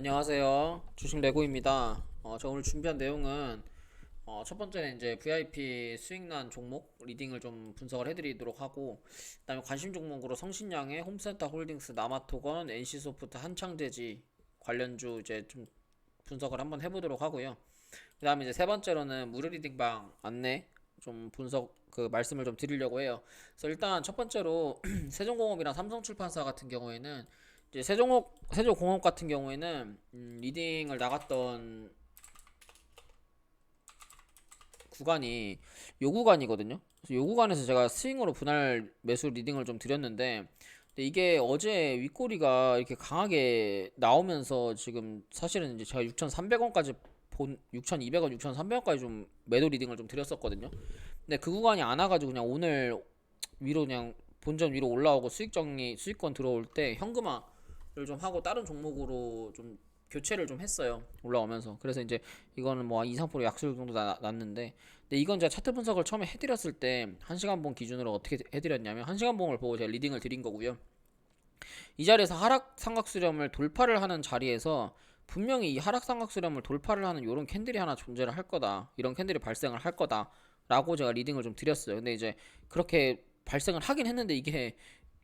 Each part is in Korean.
안녕하세요. 주식 레고입니다. 저 오늘 준비한 내용은 첫 번째는 이제 VIP 수익난 종목 리딩을 좀 분석을 해드리도록 하고, 그다음에 관심 종목으로 성신양의 홈센터 홀딩스, 남아토건, NC소프트, 한창대지 관련주 이제 좀 분석을 한번 해보도록 하고요. 그다음에 이제 세 번째로는 무료 리딩방 안내 좀 분석 그 말씀을 좀 드리려고 해요. 그래서 일단 첫 번째로 세종공업이랑 삼성출판사 같은 경우에는 이제 세종공업 같은 경우에는 리딩을 나갔던 구간이 요 구간이거든요. 그래서 요 구간에서 제가 스윙으로 분할 매수 리딩을 좀 드렸는데, 근데 이게 어제 윗꼬리가 이렇게 강하게 나오면서 지금 사실은 이제 제가 6,300원까지 6,200원, 6,300원까지 좀 매도 리딩을 좀 드렸었거든요. 근데 그 구간이 안 와가지고 그냥 오늘 위로 그냥 본전 위로 올라오고 수익권 들어올 때 현금화를 좀 하고 다른 종목으로 좀 교체를 좀 했어요. 올라오면서. 그래서 이제 이거는 뭐 2, 3% 약수율 정도 났는데, 근데 이건 제가 차트 분석을 처음에 해드렸을 때 1시간봉 기준으로 어떻게 해드렸냐면 1시간봉을 보고 제가 리딩을 드린 거고요. 이 자리에서 하락 삼각 수렴을 돌파를 하는 자리에서 분명히 이 하락 삼각 수렴을 돌파를 하는 이런 캔들이 하나 존재를 할 거다, 이런 캔들이 발생을 할 거다 라고 제가 리딩을 좀 드렸어요. 근데 이제 그렇게 발생을 하긴 했는데, 이게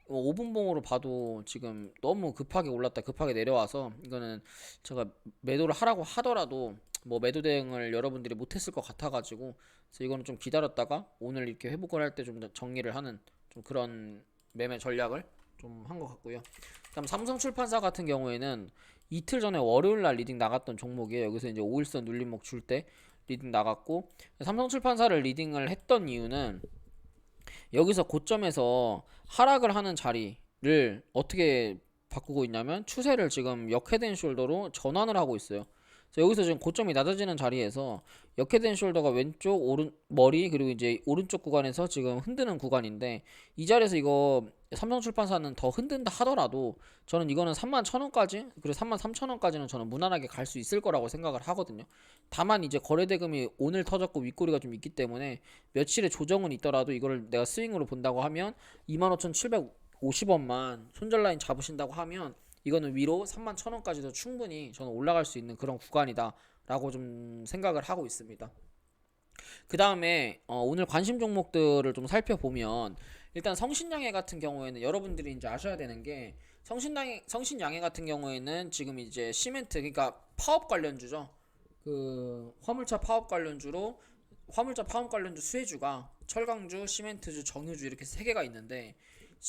5분봉으로 봐도 지금 너무 급하게 올랐다 급하게 내려와서 이거는 제가 매도를 하라고 하더라도 뭐 매도 대응을 여러분들이 못했을 것 같아가지고, 그래서 이거는 좀 기다렸다가 오늘 이렇게 회복을 할 때 좀 정리를 하는 좀 그런 매매 전략을 좀 한 것 같고요. 그다음 삼성출판사 같은 경우에는 이틀 전에 월요일 날 리딩 나갔던 종목이에요. 여기서 이제 5일선 눌림목 줄 때 리딩 나갔고, 삼성출판사를 리딩을 했던 이유는 여기서 고점에서 하락을 하는 자리를 어떻게 바꾸고 있냐면 추세를 지금 역헤드앤숄더로 전환을 하고 있어요. 그래서 여기서 지금 고점이 낮아지는 자리에서 역헤드앤숄더가 왼쪽 오른 머리 그리고 이제 오른쪽 구간에서 지금 흔드는 구간인데, 이 자리에서 이거 삼성출판사는 더 흔든다 하더라도 저는 이거는 31,000원까지 그리고 33,000원까지는 저는 무난하게 갈 수 있을 거라고 생각을 하거든요. 다만 이제 거래대금이 오늘 터졌고 윗꼬리가 좀 있기 때문에 며칠의 조정은 있더라도 이거를 내가 스윙으로 본다고 하면 25,750원만 손절 라인 잡으신다고 하면 이거는 위로 31,000원까지도 충분히 저는 올라갈 수 있는 그런 구간이다 라고 좀 생각을 하고 있습니다. 그 다음에 오늘 관심 종목들을 좀 살펴보면, 일단 성신양해 같은 경우에는 여러분들이 이제 아셔야 되는 게, 성신양해 같은 경우에는 지금 이제 시멘트, 그러니까 파업 관련주죠. 그 화물차 파업 관련주 수혜주가 철강주, 시멘트주, 정유주 이렇게 세 개가 있는데,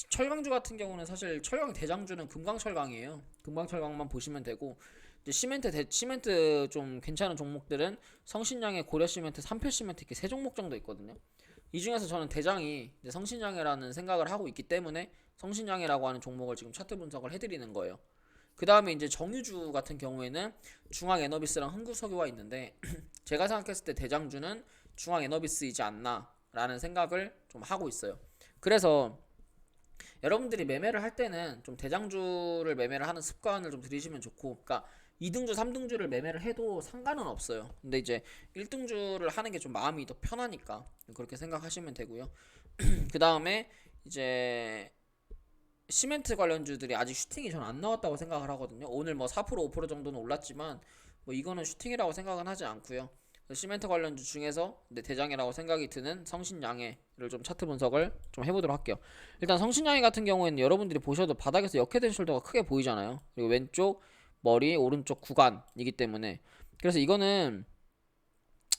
철강주 같은 경우는 사실 철강 대장주는 금강철강이에요. 금강철강만 보시면 되고, 이제 시멘트 좀 괜찮은 종목들은 성신양의 고려시멘트, 삼필시멘트 이렇게 세 종목 정도 있거든요. 이 중에서 저는 대장이 이제 성신양이라는 생각을 하고 있기 때문에 성신양이라고 하는 종목을 지금 차트 분석을 해드리는 거예요. 그 다음에 이제 정유주 같은 경우에는 중앙에너비스랑 흥국석유가 있는데 제가 생각했을 때 대장주는 중앙에너비스이지 않나 라는 생각을 좀 하고 있어요. 그래서 여러분들이 매매를 할 때는 좀 대장주를 매매를 하는 습관을 좀 들이시면 좋고, 그러니까 2등주, 3등주를 매매를 해도 상관은 없어요. 근데 이제 1등주를 하는 게 좀 마음이 더 편하니까 그렇게 생각하시면 되고요. 그 다음에 이제 시멘트 관련주들이 아직 슈팅이 전 안 나왔다고 생각을 하거든요. 오늘 뭐 4% 5% 정도는 올랐지만 뭐 이거는 슈팅이라고 생각은 하지 않고요. 시멘트 관련주 중에서 대장이라고 생각이 드는 성신양해를 좀 차트 분석을 좀 해보도록 할게요. 일단 성신양해 같은 경우에는 여러분들이 보셔도 바닥에서 역회된 숄더가 크게 보이잖아요. 그리고 왼쪽 머리 오른쪽 구간이기 때문에, 그래서 이거는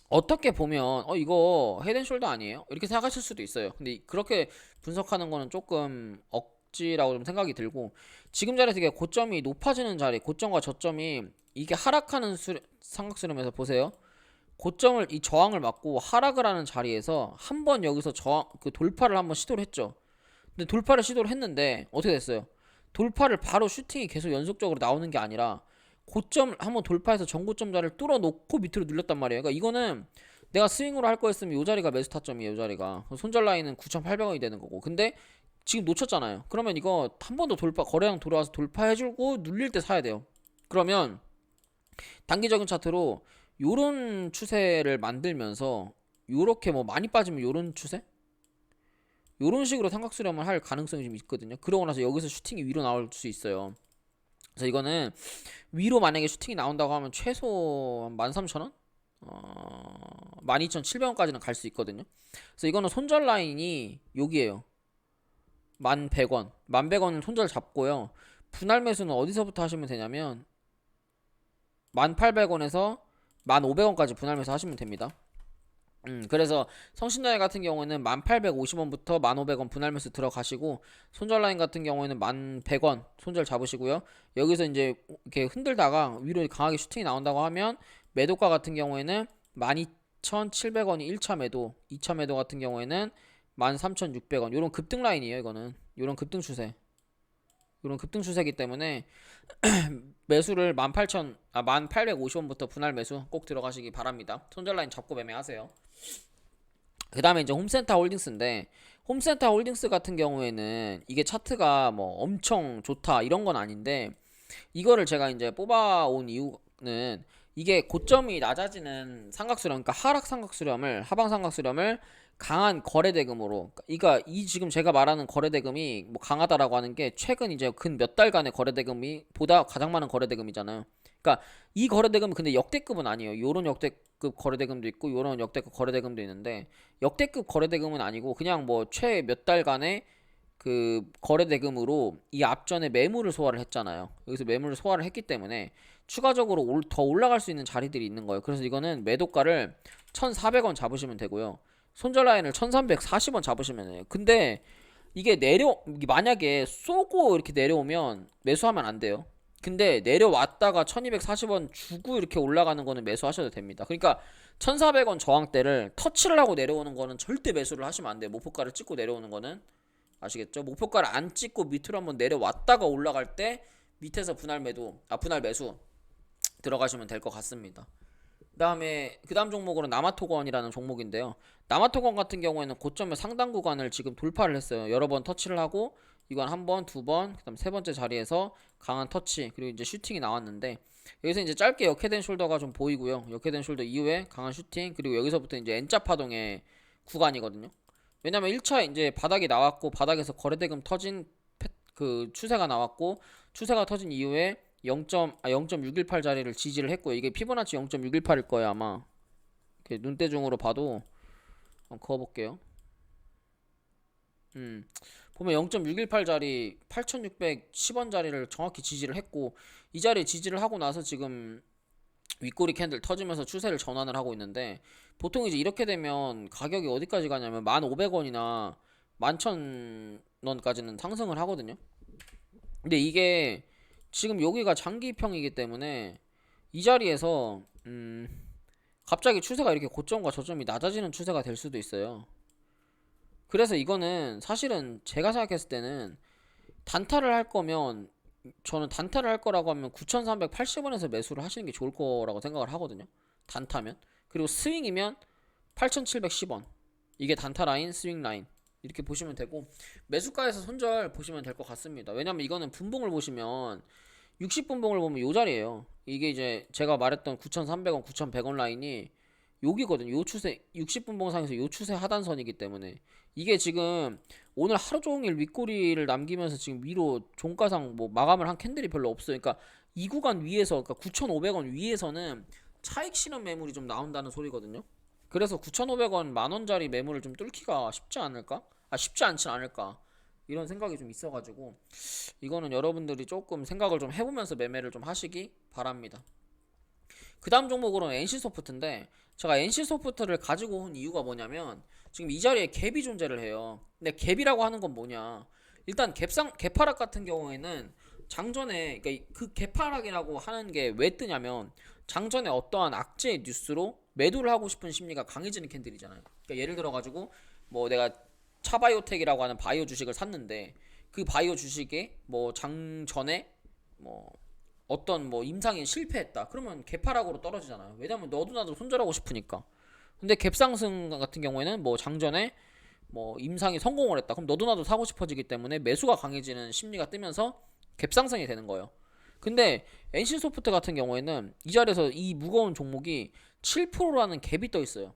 어떻게 보면 이거 헤드앤숄더 아니에요? 이렇게 생각하실 수도 있어요. 근데 그렇게 분석하는 거는 조금 억지라고 좀 생각이 들고, 지금 자리에서 이게 고점이 높아지는 자리, 고점과 저점이 이게 하락하는 삼각수렴에서 보세요. 고점을 이 저항을 맞고 하락을 하는 자리에서 한번 여기서 저항 그 돌파를 한번 시도를 했죠. 근데 돌파를 시도를 했는데 어떻게 됐어요? 돌파를 바로 슈팅이 계속 연속적으로 나오는 게 아니라 고점을 한번 돌파해서 전고점 자리를 뚫어놓고 밑으로 눌렸단 말이에요. 그러니까 이거는 내가 스윙으로 할 거였으면 이 자리가 매수 타점이에요. 이 자리가 손절 라인은 9,800원이 되는 거고, 근데 지금 놓쳤잖아요. 그러면 이거 한 번 더 돌파, 거래량 돌아와서 돌파해주고 눌릴 때 사야 돼요. 그러면 단기적인 차트로 요런 추세를 만들면서 요렇게 뭐 많이 빠지면 요런 추세? 요런 식으로 삼각수렴을 할 가능성이 좀 있거든요. 그러고 나서 여기서 슈팅이 위로 나올 수 있어요. 그래서 이거는 위로 만약에 슈팅이 나온다고 하면 최소 13,000원? 12,700원까지는 갈 수 있거든요. 그래서 이거는 손절 라인이 여기에요. 1,100원. 1,100원은 손절 잡고요. 분할 매수는 어디서부터 하시면 되냐면 1,800원에서 1,500원까지 분할 매수 하시면 됩니다. 그래서 성신라인 같은 경우에는 1,850원부터 1,500원 분할 매수 들어가시고, 손절 라인 같은 경우에는 1,100원 손절 잡으시고요. 여기서 이제 이렇게 흔들다가 위로 강하게 슈팅이 나온다고 하면 매도가 같은 경우에는 12,700원이 1차 매도, 2차 매도 같은 경우에는 13,600원. 요런 급등 라인이에요, 이거는. 요런 급등 추세. 요런 급등 추세이기 때문에 매수를 1,850원부터 분할 매수 꼭 들어가시기 바랍니다. 손절 라인 잡고 매매하세요. 그 다음에 이제 홈센터 홀딩스인데, 홈센터 홀딩스 같은 경우에는 이게 차트가 뭐 엄청 좋다 이런 건 아닌데, 이거를 제가 이제 뽑아온 이유는 이게 고점이 낮아지는 삼각수렴, 그러니까 하락 삼각수렴을, 하방 삼각수렴을 강한 거래대금으로, 그러니까 이 지금 제가 말하는 거래대금이 뭐 강하다라고 하는 게 최근 이제 근 몇 달간의 거래대금이 보다 가장 많은 거래대금이잖아요. 그러니까 이 거래대금은 근데 역대급은 아니에요. 요런 역대급 거래대금도 있고 요런 역대급 거래대금도 있는데, 역대급 거래대금은 아니고 그냥 뭐 최 몇 달간의 그 거래대금으로 이 앞전에 매물을 소화를 했잖아요. 여기서 매물을 소화를 했기 때문에 추가적으로 더 올라갈 수 있는 자리들이 있는 거예요. 그래서 이거는 매도가를 1,400원 잡으시면 되고요. 손절 라인을 1,340원 잡으시면 돼요. 근데 이게 만약에 쏘고 이렇게 내려오면 매수하면 안 돼요. 근데 내려왔다가 1,240원 주고 이렇게 올라가는 거는 매수하셔도 됩니다. 그러니까 1,400원 저항대를 터치를 하고 내려오는 거는 절대 매수를 하시면 안 돼요. 목표가를 찍고 내려오는 거는. 아시겠죠? 목표가를 안 찍고 밑으로 한번 내려왔다가 올라갈 때 밑에서 분할 매수 들어가시면 될 것 같습니다. 그 다음 종목으로 남아토건이라는 종목인데요. 남아토건 같은 경우에는 고점의 상당 구간을 지금 돌파를 했어요. 여러 번 터치를 하고, 이건 한 번, 두 번, 그다음 세 번째 자리에서 강한 터치, 그리고 이제 슈팅이 나왔는데, 여기서 이제 짧게 역회된 숄더가 좀 보이고요. 역회된 숄더 이후에 강한 슈팅, 그리고 여기서부터 이제 N자 파동의 구간이거든요. 왜냐면 1차 이제 바닥이 나왔고, 바닥에서 거래대금 터진 그 추세가 나왔고, 추세가 터진 이후에 0.618 자리를 지지를 했고, 이게 피보나치 0.618일 거예요 아마. 이렇게 눈대중으로 봐도 한번 그어볼게요. 보면 0.618 자리 8,610원 자리를 정확히 지지를 했고, 이 자리에 지지를 하고 나서 지금 윗꼬리 캔들 터지면서 추세를 전환을 하고 있는데, 보통 이제 이렇게 되면 가격이 어디까지 가냐면 1,500원이나 11,000원까지는 상승을 하거든요. 근데 이게 지금 여기가 장기평이기 때문에 이 자리에서 갑자기 추세가 이렇게 고점과 저점이 낮아지는 추세가 될 수도 있어요. 그래서 이거는 사실은 제가 생각했을 때는 단타를 할 거면, 저는 단타를 할 거라고 하면 9,380원에서 매수를 하시는 게 좋을 거라고 생각을 하거든요. 단타면. 그리고 스윙이면 8,710원. 이게 단타 라인, 스윙 라인. 이렇게 보시면 되고, 매수가에서 손절 보시면 될 것 같습니다. 왜냐면 이거는 분봉을 보시면 60분봉을 보면 요 자리예요. 이게 이제 제가 말했던 9,300원, 9,100원 라인이 여기거든요. 요 추세, 60분봉 상에서 요 추세 하단선이기 때문에 이게 지금 오늘 하루 종일 윗꼬리를 남기면서 지금 위로 종가상 뭐 마감을 한 캔들이 별로 없어요. 그러니까 이 구간 위에서, 그러니까 9,500원 위에서는 차익 실현 매물이 좀 나온다는 소리거든요. 그래서 9,500원 만원짜리 매물을 좀 뚫기가 쉽지 않을까? 쉽지 않진 않을까? 이런 생각이 좀 있어가지고, 이거는 여러분들이 조금 생각을 좀 해보면서 매매를 좀 하시기 바랍니다. 그 다음 종목으로는 NC소프트인데, 제가 NC소프트를 가지고 온 이유가 뭐냐면, 지금 이 자리에 갭이 존재를 해요. 근데 갭이라고 하는 건 뭐냐? 일단 갭하락 같은 경우에는 장전에, 그러니까 그 갭하락이라고 하는 게 왜 뜨냐면, 장전에 어떠한 악재의 뉴스로 매도를 하고 싶은 심리가 강해지는 캔들이잖아요. 그러니까 예를 들어가지고 뭐 내가 차바이오텍이라고 하는 바이오 주식을 샀는데, 그 바이오 주식에 뭐 장전에 뭐 어떤 뭐 임상이 실패했다. 그러면 개파락으로 떨어지잖아요. 왜냐면 너도 나도 손절하고 싶으니까. 근데 갭상승 같은 경우에는 뭐 장전에 뭐 임상이 성공을 했다. 그럼 너도 나도 사고 싶어지기 때문에 매수가 강해지는 심리가 뜨면서 갭상승이 되는 거예요. 근데 NC소프트 같은 경우에는 이 자리에서 이 무거운 종목이 7%라는 갭이 떠 있어요.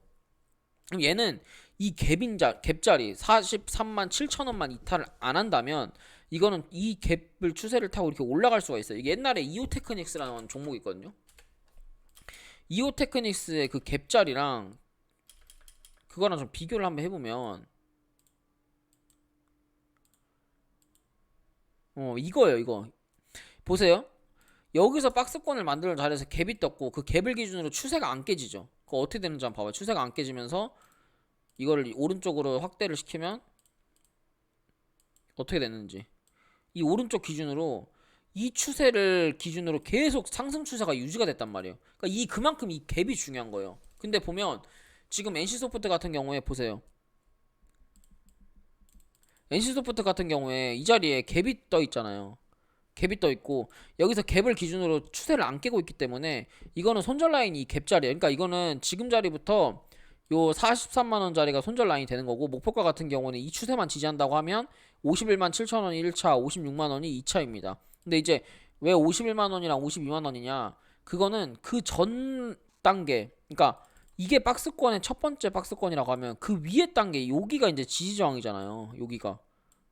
그럼 얘는 이 갭자리 43만 7천 원만 이탈을 안 한다면 이거는 이 갭을 추세를 타고 이렇게 올라갈 수가 있어요. 이게 옛날에 이오테크닉스라는 종목이 있거든요. 이오테크닉스의 그 갭자리랑 그거랑 좀 비교를 한번 해보면 이거예요. 이거 보세요. 여기서 박스권을 만들어 잘해서 갭이 떴고 그 갭을 기준으로 추세가 안 깨지죠. 그거 어떻게 되는지 한번 봐봐요. 추세가 안 깨지면서 이거를 오른쪽으로 확대를 시키면 어떻게 됐는지, 이 오른쪽 기준으로 이 추세를 기준으로 계속 상승 추세가 유지가 됐단 말이에요. 그러니까 그만큼 이 갭이 중요한 거예요. 근데 보면 지금 NC소프트 같은 경우에 보세요. NC소프트 같은 경우에 이 자리에 갭이 떠 있잖아요. 갭이 떠 있고 여기서 갭을 기준으로 추세를 안 깨고 있기 때문에 이거는 손절 라인이 이 갭 자리예요. 그러니까 이거는 지금 자리부터 요 43만 원 자리가 손절 라인이 되는 거고, 목표가 같은 경우는 이 추세만 지지한다고 하면 51만 7천 원이 1차, 56만 원이 2차입니다. 근데 이제 왜 51만 원이랑 52만 원이냐? 그거는 그 전 단계, 그러니까 이게 박스권의 첫 번째 박스권이라고 하면 그 위에 단계, 여기가 이제 지지 저항이잖아요. 여기가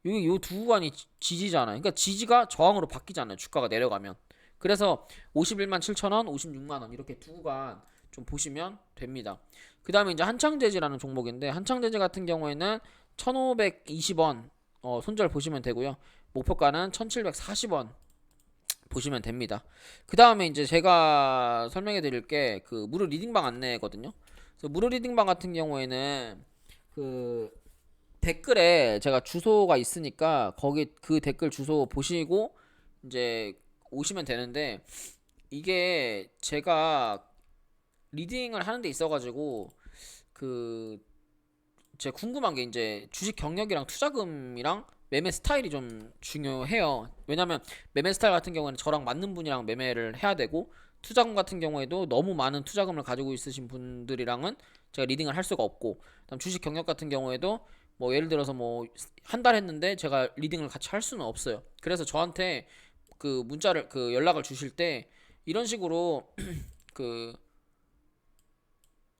여기 요 두 구간이 지지잖아요. 그러니까 지지가 저항으로 바뀌잖아요. 주가가 내려가면. 그래서 51만 7천 원, 56만 원 이렇게 두 구간 좀 보시면 됩니다. 그 다음에 이제 한창재지라는 종목인데, 한창재지 같은 경우에는 1520원 손절 보시면 되고요. 목표가는 1740원 보시면 됩니다. 그 다음에 이제 제가 설명해 드릴 게 그 무료 리딩방 안내거든요. 그래서 무료 리딩방 같은 경우에는 그 댓글에 제가 주소가 있으니까 거기 그 댓글 주소 보시고 이제 오시면 되는데, 이게 제가 리딩을 하는 데 있어가지고 그 제가 궁금한 게 이제 주식 경력이랑 투자금이랑 매매 스타일이 좀 중요해요. 왜냐면 매매 스타일 같은 경우에는 저랑 맞는 분이랑 매매를 해야 되고, 투자금 같은 경우에도 너무 많은 투자금을 가지고 있으신 분들이랑은 제가 리딩을 할 수가 없고, 그다음 주식 경력 같은 경우에도 뭐 예를 들어서 뭐 한 달 했는데 제가 리딩을 같이 할 수는 없어요. 그래서 저한테 그 문자를 그 연락을 주실 때 이런 식으로 그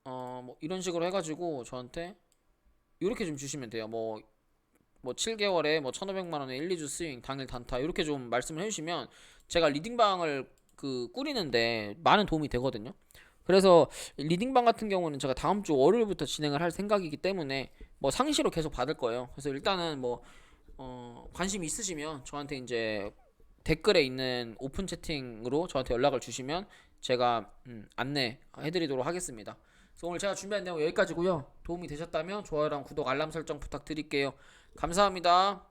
뭐 이런 식으로 해가지고 저한테 이렇게 좀 주시면 돼요. 뭐 7개월에 뭐 1,500만 원에 1, 2주 스윙 당일 단타 이렇게 좀 말씀을 해주시면 제가 리딩방을 그 꾸리는데 많은 도움이 되거든요. 그래서 리딩방 같은 경우는 제가 다음 주 월요일부터 진행을 할 생각이기 때문에 뭐 상시로 계속 받을 거예요. 그래서 일단은 뭐 관심 있으시면 저한테 이제 댓글에 있는 오픈 채팅으로 저한테 연락을 주시면 제가 안내해드리도록 하겠습니다. 그래서 오늘 제가 준비한 내용 여기까지고요. 도움이 되셨다면 좋아요랑 구독, 알람 설정 부탁드릴게요. 감사합니다.